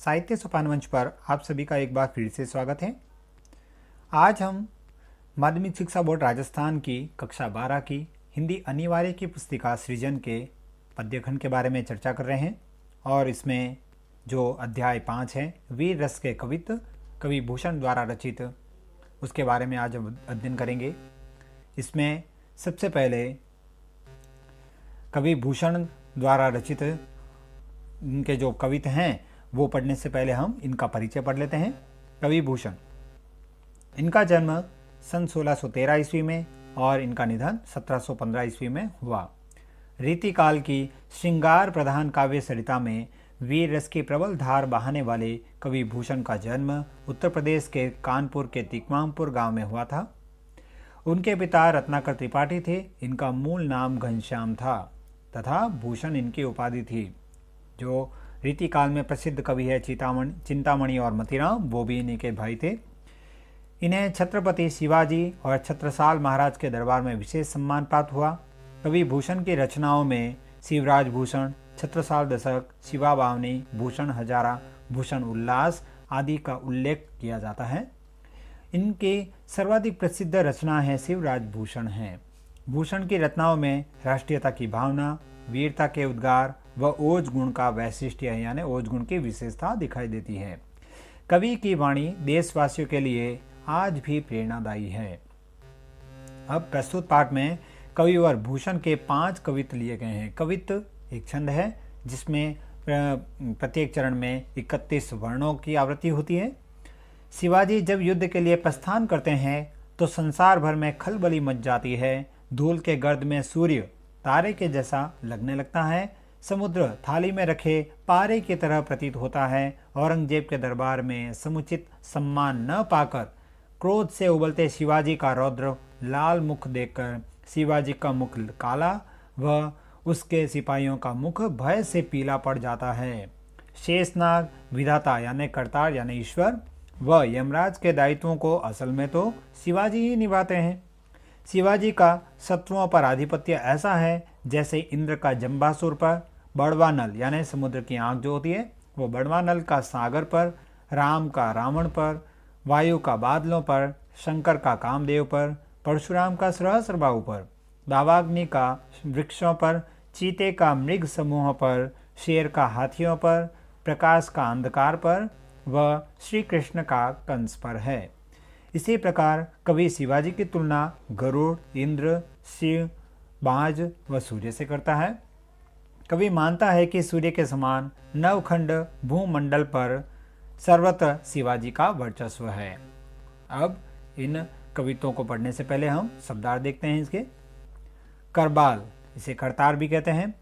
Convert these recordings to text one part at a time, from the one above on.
साहित्य सोपान मंच पर आप सभी का एक बार फिर से स्वागत है। आज हम माध्यमिक शिक्षा बोर्ड राजस्थान की कक्षा 12 की हिंदी अनिवार्य की पुस्तिका सृजन के पद्यखंड के बारे में चर्चा कर रहे हैं और इसमें जो अध्याय 5 है वीर रस के कवित्व कवि भूषण द्वारा रचित, उसके बारे में आज अध्ययन करेंगे। इसमें सबसे पहले कवि भूषण द्वारा रचित इनके जो कवित्व हैं वो पढ़ने से पहले हम इनका परिचय पढ़ लेते हैं। कवि भूषण, इनका जन्म सन 1613 ईस्वी में और इनका निधन 1715 ईस्वी में हुआ। रीतिकाल की श्रृंगार प्रधान काव्य सरिता में वीर रस की प्रबल धार बहाने वाले कवि भूषण का जन्म उत्तर प्रदेश के कानपुर के तिकमामपुर गांव में हुआ था। उनके पिता रत्नाकर त्रिपाठी थे। इनका मूल नाम घनश्याम था तथा भूषण इनकी उपाधि थी। जो रीतिकाल में प्रसिद्ध कवि है चिंतामणि और मतीराम, वो भी इन्हीं के भाई थे। इन्हें छत्रपति शिवाजी और छत्रसाल महाराज के दरबार में विशेष सम्मान प्राप्त हुआ। कवि भूषण की रचनाओं में शिवराज भूषण, छत्रसाल दशक, शिवा बावनी, भूषण हजारा, भूषण उल्लास आदि का उल्लेख किया जाता है। इनकी सर्वाधिक प्रसिद्ध रचना है शिवराज भूषण है। भूषण की रचनाओं में राष्ट्रीयता की भावना, वीरता के उद्गार व ओज गुण का वैशिष्ट्य यानी ओज गुण की विशेषता दिखाई देती है। कवि की वाणी देशवासियों के लिए आज भी प्रेरणादायी है। अब प्रस्तुत पाठ में कविवर भूषण के 5 कवित्व लिए गए हैं। कवित्व एक छंद है जिसमें प्रत्येक चरण में 31 वर्णों की आवृत्ति होती है। शिवाजी जब युद्ध के लिए प्रस्थान करते हैं तो संसार भर में खलबली मच जाती है। धूल के गर्द में सूर्य तारे के जैसा लगने लगता है। समुद्र थाली में रखे पारे की तरह प्रतीत होता है। औरंगजेब के दरबार में समुचित सम्मान न पाकर क्रोध से उबलते शिवाजी का रौद्र लाल मुख देखकर शिवाजी का मुख काला व उसके सिपाहियों का मुख भय से पीला पड़ जाता है। शेषनाग विधाता यानी करतार यानी ईश्वर व यमराज के दायित्वों को असल में तो शिवाजी ही निभाते हैं। शिवाजी का शत्रुओं पर आधिपत्य ऐसा है जैसे इंद्र का जंबासुर पर, बड़वा नल यानी समुद्र की आंख जो होती है वो बड़वा नल का सागर पर, राम का रावण पर, वायु का बादलों पर, शंकर का कामदेव पर, परशुराम का सहस्रबाहु पर, दावाग्नि का वृक्षों पर, चीते का मृग समूह पर, शेर का हाथियों पर, प्रकाश का अंधकार पर व श्री कृष्ण का कंस पर है। इसी प्रकार कवि शिवाजी की तुलना गरुड़, इंद्र, शिव, बाज व सूर्य से करता है। कवि मानता है कि सूर्य के समान नवखंड भूमंडल पर सर्वत्र शिवाजी का वर्चस्व है। अब इन कवित्वों को पढ़ने से पहले हम शब्दार्थ देखते हैं इसके। करबाल, इसे करतार भी कहते हैं।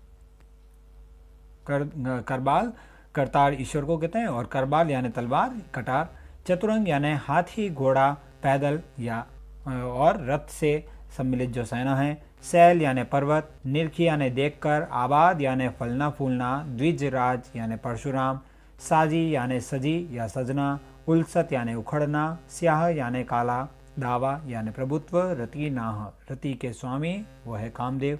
करबाल करतार ईश्वर को कहते हैं और करबाल यानी तलवार, कटार। चतुरंग यानी हाथी, घोड़ा, पैदल या और रथ से सम्मिलित जो सेना है। शैल यानी पर्वत, निरखी यानी देखकर, आबाद यानी फलना फूलना, द्विजराज यानी परशुराम, साजी यानी सजी या सजना, उल्सत यानी उखड़ना, स्याह यानी काला, दावा यानी प्रभुत्व, रति नाह रति के स्वामी वो है कामदेव,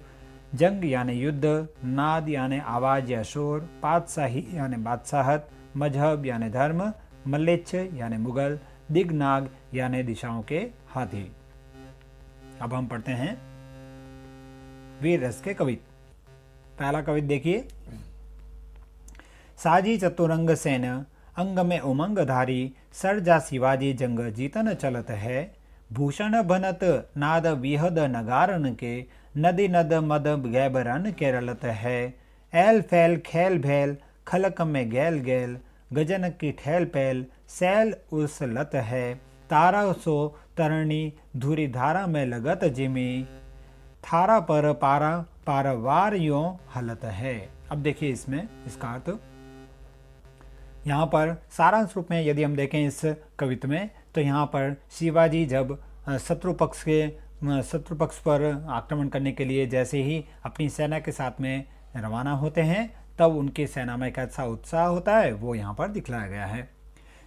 जंग यानी युद्ध, नाद यानी आवाज या शोर, पातशाही यानी बादशाहत, मजहब यानी धर्म, मल्लेच्छ यानी मुगल, दिग्नाग यानी दिशाओं के हाथी। अब हम पढ़ते हैं वीर रस के कवित्व। पहला कवित्व देखिए। साजी चतुरंग सेन अंग में उमंग धारी, सरजा शिवाजी जंग जीतन चलत है। भूषण बनत नाद विहद नगारन के, नदी नद मद गैबरन केरलत है। ऐल फैल खेल भैल खलक में गैल गैल, गजन की ठैल पैल सैल उलसलत है। तारा सो तरणी धुरी धारा में लगत जिमी, थारा पर पारा पारवार यों हलत है। अब देखिए इसमें इसका अर्थ। यहाँ पर सारांश रूप में यदि हम देखें इस कवित्व में तो यहाँ पर शिवाजी जब शत्रु पक्ष पर आक्रमण करने के लिए जैसे ही अपनी सेना के साथ में रवाना होते हैं तब उनकी सेना में कैसा उत्साह होता है वो यहाँ पर दिखलाया गया है।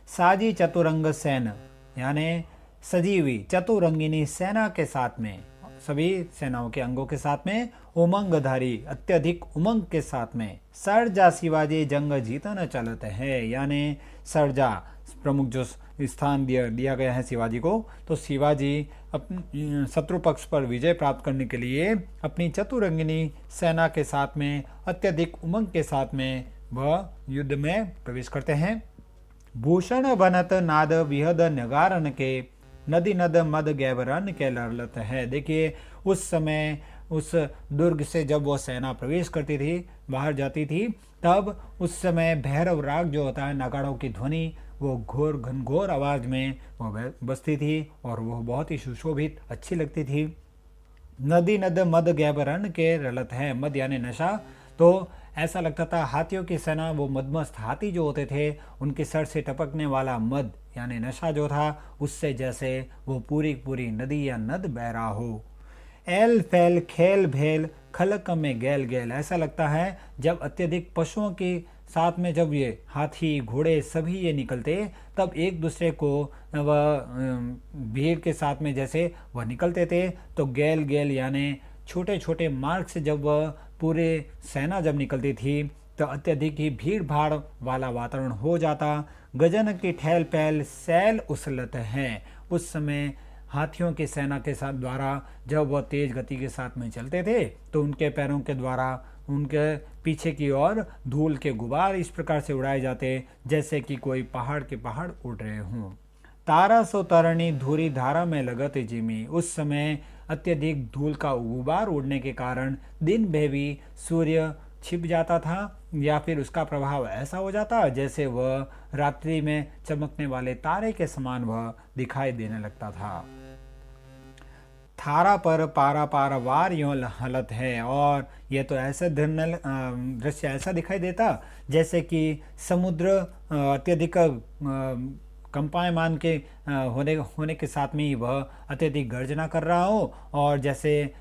साजी चतुरंग सेन यानी सजी हुई चतुरंगिनी सेना के साथ में, सभी सेनाओं के अंगों के साथ में उमंगधारी अत्यधिक उमंग के साथ में सरजा शिवाजी जंग जीतन चलते हैं, यानी सरजा प्रमुख जो स्थान दिया गया है शिवाजी को, तो शिवाजी अपने शत्रु पक्ष पर विजय प्राप्त करने के लिए अपनी चतुरंगिनी सेना के साथ में अत्यधिक उमंग के साथ में वह युद्ध में प्रवेश करते हैं। भूषण बनत नाद विहद नगारन के नदी नद मद गैबरन के लड़लत है। देखिए उस समय उस दुर्ग से जब वो सेना प्रवेश करती थी, बाहर जाती थी, तब उस समय भैरव राग जो होता है, नगाड़ों की ध्वनि, वो घोर घनघोर आवाज में वो बजती थी और वो बहुत ही सुशोभित अच्छी लगती थी। नदी नद मद गैबरन के रलत है, मद यानी नशा, तो ऐसा लगता था हाथियों की सेना, वो मदमस्त हाथी जो होते थे, उनके सर से टपकने वाला मद यानी नशा जो था, उससे जैसे वो पूरी पूरी नदी या नद बह रहा हो। एल फैल खेल भेल खलक में गैल गैल, ऐसा लगता है जब अत्यधिक पशुओं के साथ में जब ये हाथी घोड़े सभी ये निकलते, तब एक दूसरे को वह भीड़ के साथ में जैसे वह निकलते थे, तो गैल गैल यानी छोटे छोटे मार्ग से जब वह पूरे सेना जब निकलती थी, तो अत्यधिक ही भीड़ भाड़ वाला वातावरण हो जाता। गजन की ठहल पहल सैल उछलत है, उस समय हाथियों की सेना के साथ द्वारा जब वह तेज गति के साथ में चलते थे, तो उनके पैरों के द्वारा उनके पीछे की ओर धूल के गुबार इस प्रकार से उड़ाए जाते जैसे कि कोई पहाड़ के पहाड़ उड़ रहे हों। तारा सो तरणी धूरी धारा में लगत जिमी, उस समय अत्यधिक धूल का गुबार उड़ने के कारण दिन में भी सूर्य छिप जाता था, या फिर उसका प्रभाव ऐसा हो जाता जैसे वह रात्रि में चमकने वाले तारे के समान वह दिखाई देने लगता था। थारा पर पारा पारा वार यों हलत है, और यह तो ऐसा दृश्य ऐसा दिखाई देता जैसे कि समुद्र अत्यधिक कंपायमान के होने के साथ में ही वह अत्यधिक गर्जना कर रहा हो, और जैसे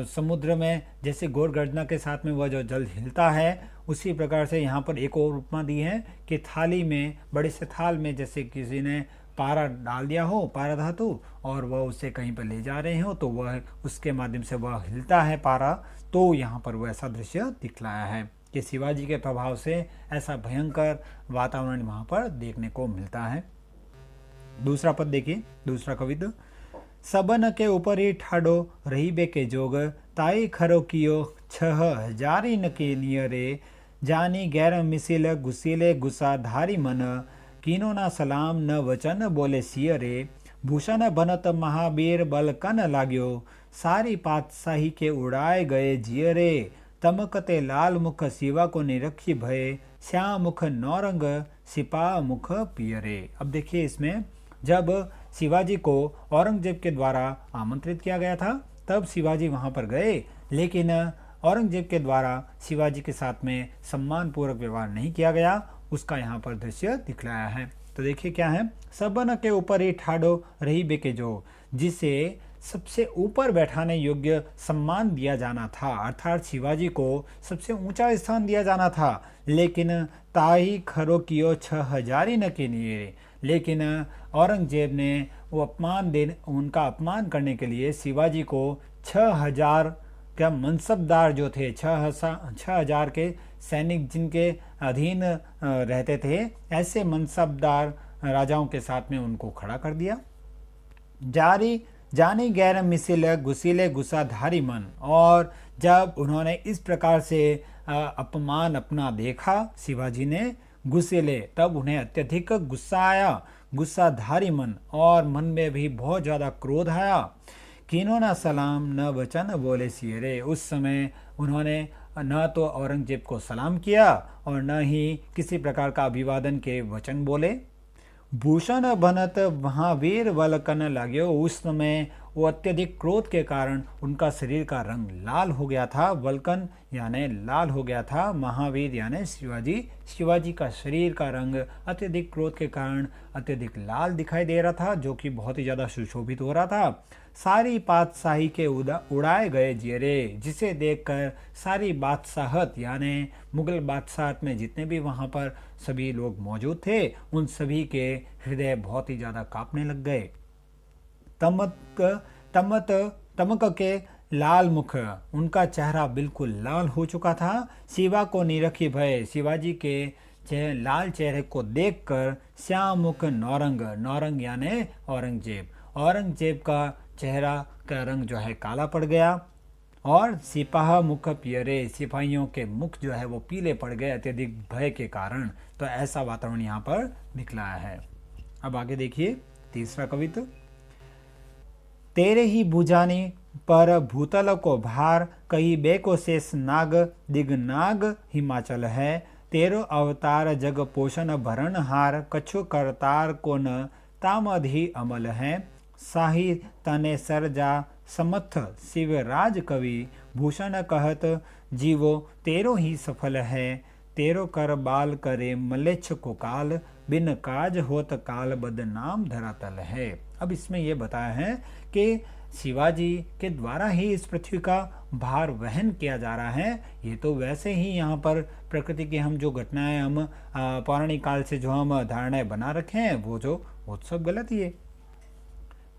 समुद्र में जैसे घोर गर्जना के साथ में वह जो जल हिलता है, उसी प्रकार से यहाँ पर एक और उपमा दी है कि थाली में, बड़े से थाल में जैसे किसी ने पारा डाल दिया हो, पारा धातु, और वह उसे कहीं पर ले जा रहे हो, तो वह उसके माध्यम से वह हिलता है पारा। तो यहाँ पर वह ऐसा दृश्य दिखलाया है कि शिवाजी के प्रभाव से ऐसा भयंकर वातावरण वहाँ पर देखने को मिलता है। दूसरा पद देखिए, दूसरा कविता। सबन के ऊपर ही ठाडो रही बे के जोग, ताई खरो कियो 6000 के नियरे, जानी गैर मिसिल गुसीले गुस्सा धारी मन, कीनो ना सलाम न वचन बोले सियरे, भूषण बनत महावीर बल कन लाग्यो, सारी पातशाही के उड़ाए गए जियरे, तमकते लाल मुख शिवा को निरखी भय, श्याम मुख नौरंग सिपा मुख पियरे। अब देखिए इसमें जब शिवाजी को औरंगजेब के द्वारा आमंत्रित किया गया था, तब शिवाजी वहां पर गए, लेकिन औरंगजेब के द्वारा शिवाजी के साथ में सम्मानपूर्वक व्यवहार नहीं किया गया, उसका यहाँ पर दृश्य दिखलाया है। तो देखिए क्या है, सबन के ऊपर ही ठाडो रही बेके जो, जिसे सबसे ऊपर बैठाने योग्य सम्मान दिया जाना था, अर्थात शिवाजी को सबसे ऊंचा स्थान दिया जाना था, लेकिन ताही खरो कियो 6000 न के निये, लेकिन औरंगजेब ने वो उनका अपमान करने के लिए शिवाजी को 6000 का मनसबदार जो थे, 6000 के सैनिक जिनके अधीन रहते थे, ऐसे मनसबदार राजाओं के साथ में उनको खड़ा कर दिया। जानी गैर मिसिल गुसीले गुस्साधारी मन, और जब उन्होंने इस प्रकार से अपमान अपना देखा शिवाजी ने, गुस्सेले, तब उन्हें अत्यधिक गुस्सा आया, गुस्साधारी मन, और मन में भी बहुत ज़्यादा क्रोध आया। कीनो ना सलाम न वचन बोले सियरे, उस समय उन्होंने न तो औरंगजेब को सलाम किया और न ही किसी प्रकार का अभिवादन के वचन बोले। भूषण बनत महावीर वलकन लाग्यो, उस समय वो अत्यधिक क्रोध के कारण उनका शरीर का रंग लाल हो गया था, वलकन यानी लाल हो गया था, महावीर यानी शिवाजी का शरीर का रंग अत्यधिक क्रोध के कारण अत्यधिक लाल दिखाई दे रहा था, जो कि बहुत ही ज़्यादा सुशोभित हो रहा था। सारी पातशाही के उड़ाए गए जियरे, जिसे देखकर सारी बादशाहत यानी मुगल बादशाहत में जितने भी वहाँ पर सभी लोग मौजूद थे, उन सभी के हृदय बहुत ही ज़्यादा कांपने लग गए। तमक के लाल मुख, उनका चेहरा बिल्कुल लाल हो चुका था। शिवा को निरखी भय, शिवाजी के लाल चेहरे को देखकर श्याम मुख नौरंग, नौरंग यानी औरंगजेब, औरंगजेब का चेहरा का रंग जो है काला पड़ गया। और सिपाह मुख पियरे, सिपाहियों के मुख जो है वो पीले पड़ गए अत्यधिक भय के कारण। तो ऐसा वातावरण यहाँ पर दिखलाया है। अब आगे देखिए तीसरा कवित्व। तेरे ही बुझानी पर भूतल को भार, कही बेको शेष नाग दिगनाग हिमाचल है। तेरो अवतार जग पोषण भरण हार, कछु करतार को न तामधि अमल है। साही तने सरजा समथ शिवराज कवि, भूषण कहत जीवो तेरो ही सफल है। तेरो कर बाल करे मलेच्छ को काल, बिन काज होत काल बदनाम धरातल है। अब इसमें यह बताया है कि शिवाजी के द्वारा ही इस पृथ्वी का भार वहन किया जा रहा है। ये तो वैसे ही यहाँ पर प्रकृति की हम जो घटनाएं हम पौराणिक काल से जो हम धारणाएं बना रखे हैं वो सब गलत ही है।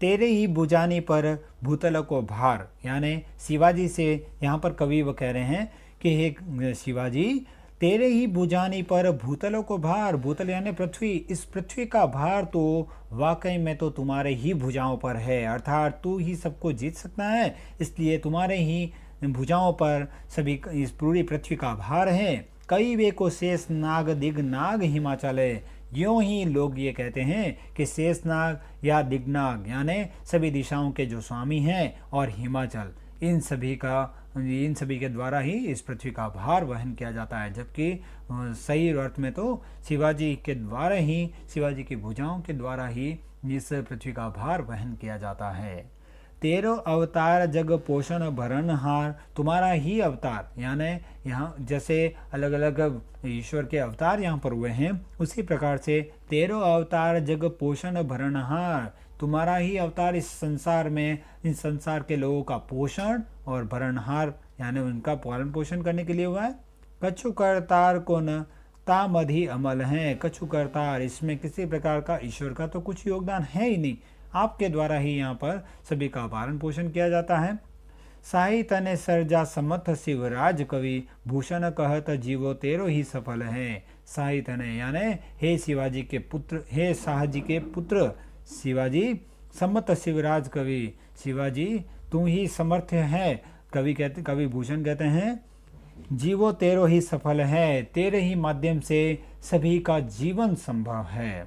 तेरे ही बुझानी पर भूतल को भार, यानी शिवाजी से यहाँ पर कवि वो कह रहे हैं कि हे शिवाजी, तेरे ही बुझानी पर भूतलों को भार, भूतल यानी पृथ्वी, इस पृथ्वी का भार तो वाकई में तो तुम्हारे ही भुजाओं पर है, अर्थात तू ही सबको जीत सकता है, इसलिए तुम्हारे ही भुजाओं पर सभी इस पूरी पृथ्वी का भार है। कई वे को शेष नाग दिग नाग हिमाचल है, यूं ही लोग ये कहते हैं कि शेषनाग या दिग्नाग यानी सभी दिशाओं के जो स्वामी हैं और हिमाचल, इन सभी के द्वारा ही इस पृथ्वी का भार वहन किया जाता है। जबकि सही अर्थ में तो शिवाजी के द्वारा ही, शिवाजी की भुजाओं के द्वारा ही इस पृथ्वी का भार वहन किया जाता है। तेरो अवतार जग पोषण भरण हार, तुम्हारा ही अवतार, यानी यहाँ जैसे अलग अलग ईश्वर के अवतार यहाँ पर हुए हैं, उसी प्रकार से तेरो अवतार जग पोषण भरण हार, तुम्हारा ही अवतार इस संसार में, इस संसार के लोगों का पोषण और भरणहार यानी उनका पालन पोषण करने के लिए हुआ है। कछु करतार को न तामधि अमल है, कछु करतार, इसमें किसी प्रकार का ईश्वर का तो कुछ योगदान है ही नहीं, आपके द्वारा ही यहाँ पर सभी का पालन पोषण किया जाता है। साही तने सर्जा समथ शिवराज कवि, भूषण कहत जीवो तेरो ही सफल है। साही तने यानी हे शिवाजी के पुत्र, हे शाहजी के पुत्र शिवाजी, समथ शिवराज कवि, शिवाजी तू ही समर्थ है। कवि भूषण कहते हैं जीवो तेरो ही सफल है, तेरे ही माध्यम से सभी का जीवन संभव है।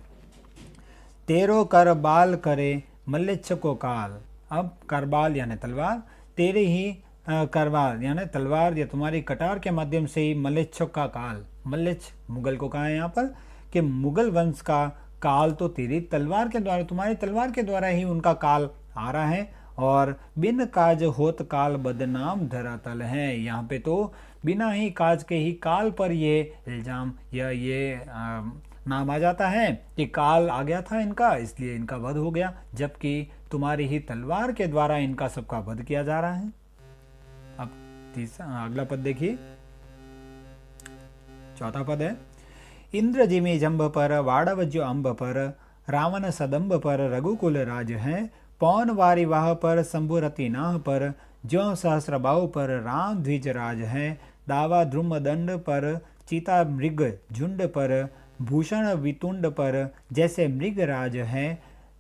तेरो कर बाल करे मल्लेच्छ को काल, अब करबाल यानी तलवार, तेरे ही करबाल यानी तलवार या तुम्हारी कटार के माध्यम से ही मल्लेच्छ का काल, मल्लेच्छ मुगल को कहा है यहाँ पर कि मुगल वंश का काल तो तेरी तलवार के द्वारा, तुम्हारी तलवार के द्वारा ही उनका काल आ रहा है। और बिन काज होत काल बदनाम धरातल है, यहाँ पे तो बिना ही काज के ही काल पर ये इल्जाम या ये नाम आ जाता है कि काल आ गया था इनका, इसलिए इनका वध हो गया, जबकि तुम्हारी ही तलवार के द्वारा इनका सबका वध किया जा रहा है। अब अगला पद देखिए, चौथा पद है। इंद्र जिमी जंब पर वाड़व जो अम्ब पर, रावण सदम्ब पर रघुकुल राज है। पौन वारी वाह पर शंभुरति नाह पर, ज्यों सहस्रबाहु पर राम द्विज राज है। दावा ध्रुम दंड पर चीता मृग झुंड पर, भूषण वितुंड पर जैसे मृग राज है।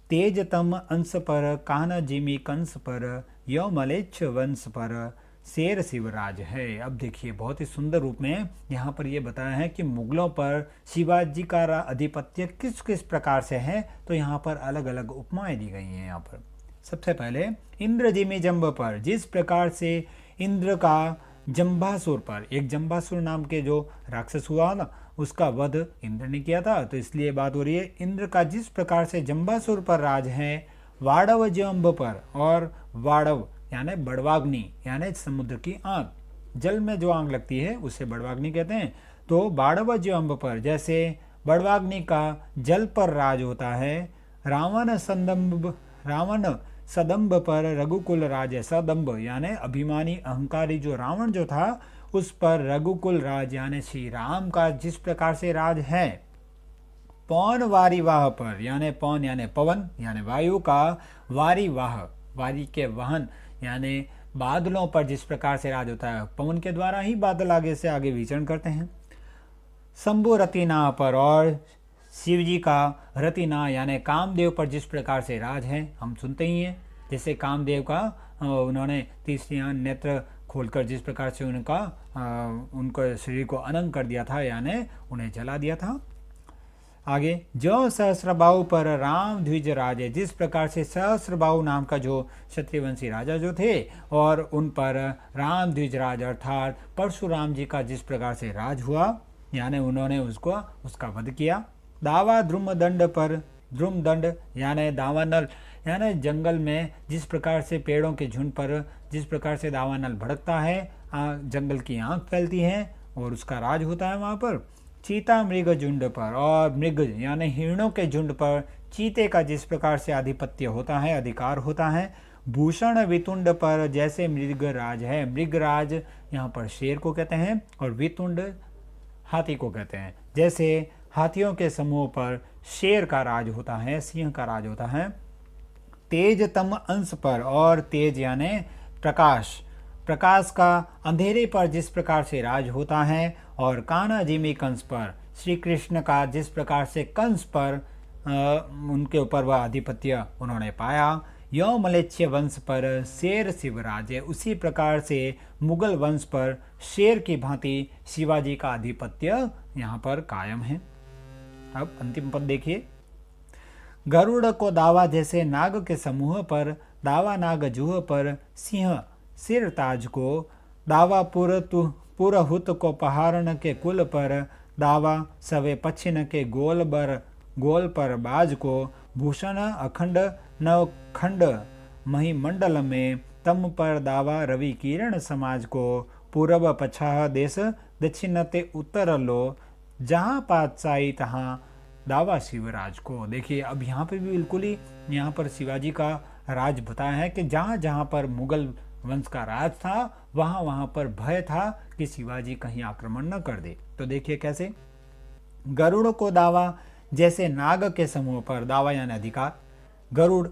तेजतम अंश पर कान्हा जिमी कंस पर, यो मलेच्छ वंश पर शेर शिवराज है। अब देखिए बहुत ही सुंदर रूप में यहाँ पर यह बताया है कि मुगलों पर शिवाजी का आधिपत्य किस किस प्रकार से है, तो यहाँ पर अलग अलग उपमाएं दी गई हैं। यहाँ पर सबसे पहले इंद्र जिमी जंब पर, जिस प्रकार से इंद्र का जंबासुर पर, एक जंबासुर नाम के जो राक्षस हुआ ना, उसका वध इंद्र ने किया था, तो इसलिए बात हो रही है इंद्र का जिस प्रकार से जंबासुर पर राज है। वाड़व जंब पर, और वाड़व यानी बड़वाग्नि यानी समुद्र की आग, जल में जो आग लगती है उसे बड़वाग्नि कहते हैं। तो बाड़व जंब पर जैसे बड़वाग्नि का जल पर राज होता है। रावण सदम्ब पर रघुकुल राज है। सदम्ब यानी अभिमानी अहंकारी जो रावण जो था, उस पर रघुकुल राज यानी श्री राम का जिस प्रकार से राज है। पौन वारी वाह पर, यानी पौन यानी पवन यानी वायु का, वारी वाह वारी के वाहन यानी बादलों पर जिस प्रकार से राज होता है, पवन के द्वारा ही बादल आगे से आगे विचरण करते हैं। शंभु रतिना पर और शिव जी का रतिना यानी कामदेव पर जिस प्रकार से राज है, हम सुनते ही हैं। जैसे कामदेव का उन्होंने तीसरी नेत्र खोलकर जिस प्रकार से उनका शरीर को अनंग कर दिया था, यानी उन्हें जला दिया था। आगे, जो सहस्त्रबाहु पर राम द्विज राजे, जिस प्रकार से सहस्त्रबाहु नाम का जो क्षत्रियवंशी राजा जो थे और उन पर राम द्विज राज अर्थात परशुराम जी का जिस प्रकार से राज हुआ, यानी उन्होंने उसका वध किया। दावा ध्रुम दंड पर, ध्रुम दंड यानी दावानल, यानी जंगल में जिस प्रकार से पेड़ों के झुंड पर जिस प्रकार से दावानल भड़कता है, जंगल की आंख फैलती है और उसका राज होता है वहाँ पर। चीता मृग झुंड पर, और मृग यानी हिरणों के झुंड पर चीते का जिस प्रकार से आधिपत्य होता है, अधिकार होता है। भूषण वितुंड पर, जैसे मृगराज है, मृगराज यहाँ पर शेर को कहते हैं और वितुंड हाथी को कहते हैं। जैसे हाथियों के समूह पर शेर का राज होता है, सिंह का राज होता है। तेजतम अंश पर, और तेज यानी प्रकाश, प्रकाश का अंधेरे पर जिस प्रकार से राज होता है। और कान्हा जिमी कंस पर, श्री कृष्ण का जिस प्रकार से कंस पर उनके ऊपर वह आधिपत्य उन्होंने पाया। यो मलेच्छ वंश पर शेर शिवराज है, उसी प्रकार से मुगल वंश पर शेर की भांति शिवाजी का आधिपत्य यहाँ पर कायम है। अब अंतिम पद देखिए। गरुड़ को दावा, जैसे नाग के समूह पर, दावा नाग जूह पर सिंह सिर ताज को, दावा पुरहुत को पहाड़न के कुल पर, दावा सवे पच्छिन के गोल पर बाज को, भूषण अखंड नवखंड महिमंडल में, तम पर दावा रवि किरण समाज को, पूरब पछाह देश दक्षिण ते उत्तर लो, जहाँ पातशाही तहाँ दावा शिवराज को। देखिए अब यहाँ पे भी बिल्कुल ही यहाँ पर शिवाजी का राज बताया है कि जहाँ जहाँ पर मुगल वंश का राज था वहाँ पर भय था कि शिवाजी कहीं आक्रमण न कर दे। तो देखिए कैसे। गरुड़ को दावा, जैसे नाग के समूह पर, दावा यानी अधिकार। गरुड़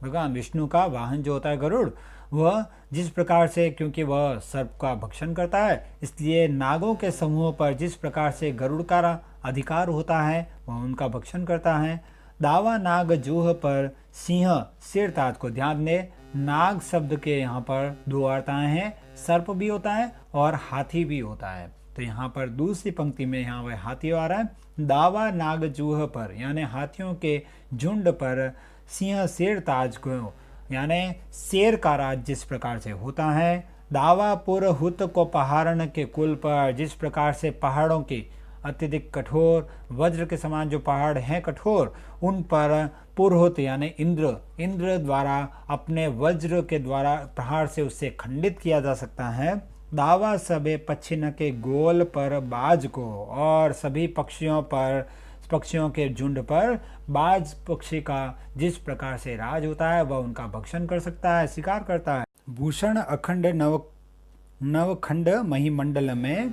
भगवान विष्णु का वाहन जो होता है गरुड़, वह जिस प्रकार से, क्योंकि वह सर्प का भक्षण करता है, इसलिए नागों के समूह पर जिस प्रकार से गरुड़ का अधिकार होता है वह उनका भक्षण करता है। दावा नाग जूह पर सिंह सिर ताज को, ध्यान दे नाग शब्द के यहाँ पर दो अर्थाएं हैं, सर्प भी होता है और हाथी भी होता है। तो यहाँ पर दूसरी पंक्ति में यहाँ वह हाथी आ रहा है। दावा नाग जूह पर यानी हाथियों के झुंड पर, सिंह सिर ताज को यानी शेर का राज जिस प्रकार से होता है। दावा पुरहुत को पहाड़न के कुल पर, जिस प्रकार से पहाड़ों के अत्यधिक कठोर वज्र के समान जो पहाड़ हैं कठोर, उन पर पुरहुत यानी इंद्र द्वारा अपने वज्र के द्वारा प्रहार से उससे खंडित किया जा सकता है। दावा सबे पक्षिन के गोल पर बाज को, और सभी पक्षियों के झुंड पर बाज पक्षी का जिस प्रकार से राज होता है वह उनका भक्षण कर सकता है, शिकार करता है। भूषण अखंड नवखंड महिमंडल में,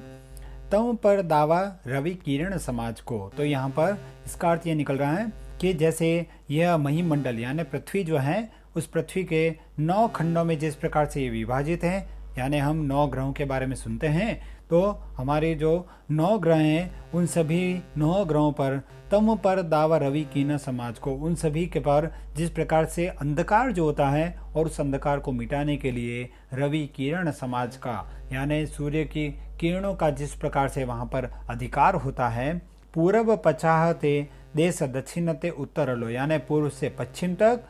तम पर दावा रवि किरण समाज को। तो यहाँ पर इसका अर्थ ये निकल रहा है कि जैसे यह महिमंडल यानी पृथ्वी जो है, उस पृथ्वी के 9 खंडों में जिस प्रकार से ये विभाजित है, यानी हम 9 ग्रहों के बारे में सुनते हैं, तो हमारे जो 9 ग्रह हैं उन सभी 9 ग्रहों पर तम पर दावा रवि किरण समाज को, उन सभी के पर जिस प्रकार से अंधकार जो होता है और उस अंधकार को मिटाने के लिए रवि किरण समाज का यानी सूर्य की किरणों का जिस प्रकार से वहाँ पर अधिकार होता है। पूर्व पछाह ते देश दक्षिण ते उत्तर लो, यानी पूर्व से पश्चिम तक,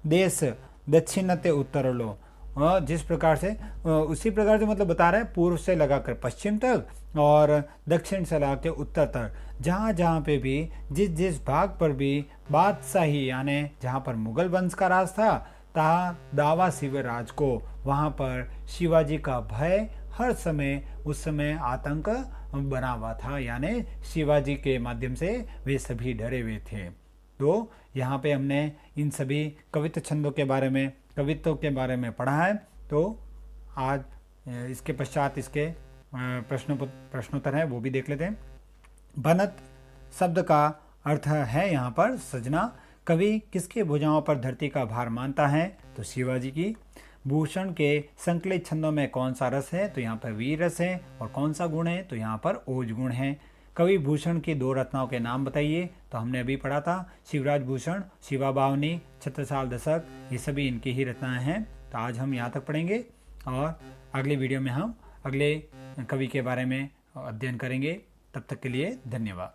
देश दक्षिण ते उत्तर लो, जिस प्रकार से उसी प्रकार से मतलब बता रहे हैं पूर्व से लगाकर पश्चिम तक और दक्षिण से लगाकर उत्तर तक, जहाँ जहाँ पे भी जिस भाग पर भी बादशाही यानी जहाँ पर मुगल वंश का राज था, तहाँ दावा शिवराज को, वहाँ पर शिवाजी का भय हर समय उस समय आतंक बना हुआ था, यानी शिवाजी के माध्यम से वे सभी डरे हुए थे। तो यहाँ पे हमने इन सभी कवित्व छंदों के बारे में, कवित्वों के बारे में पढ़ा है। तो आज इसके पश्चात इसके प्रश्नोत्तर है वो भी देख लेते हैं। बनत शब्द का अर्थ है यहाँ पर सजना। कवि किसके भुजाओं पर धरती का भार मानता है? तो शिवाजी की। भूषण के संकलित छंदों में कौन सा रस है, तो यहाँ पर वीर रस है। और कौन सा गुण है, तो यहाँ पर ओज गुण है। कवि भूषण की 2 रचनाओं के नाम बताइए, तो हमने अभी पढ़ा था शिवराज भूषण, शिवा बावनी, छत्रसाल दशक, ये सभी इनकी ही रचनाएं हैं। तो आज हम यहाँ तक पढ़ेंगे और अगले वीडियो में हम अगले कवि के बारे में अध्ययन करेंगे। तब तक के लिए धन्यवाद।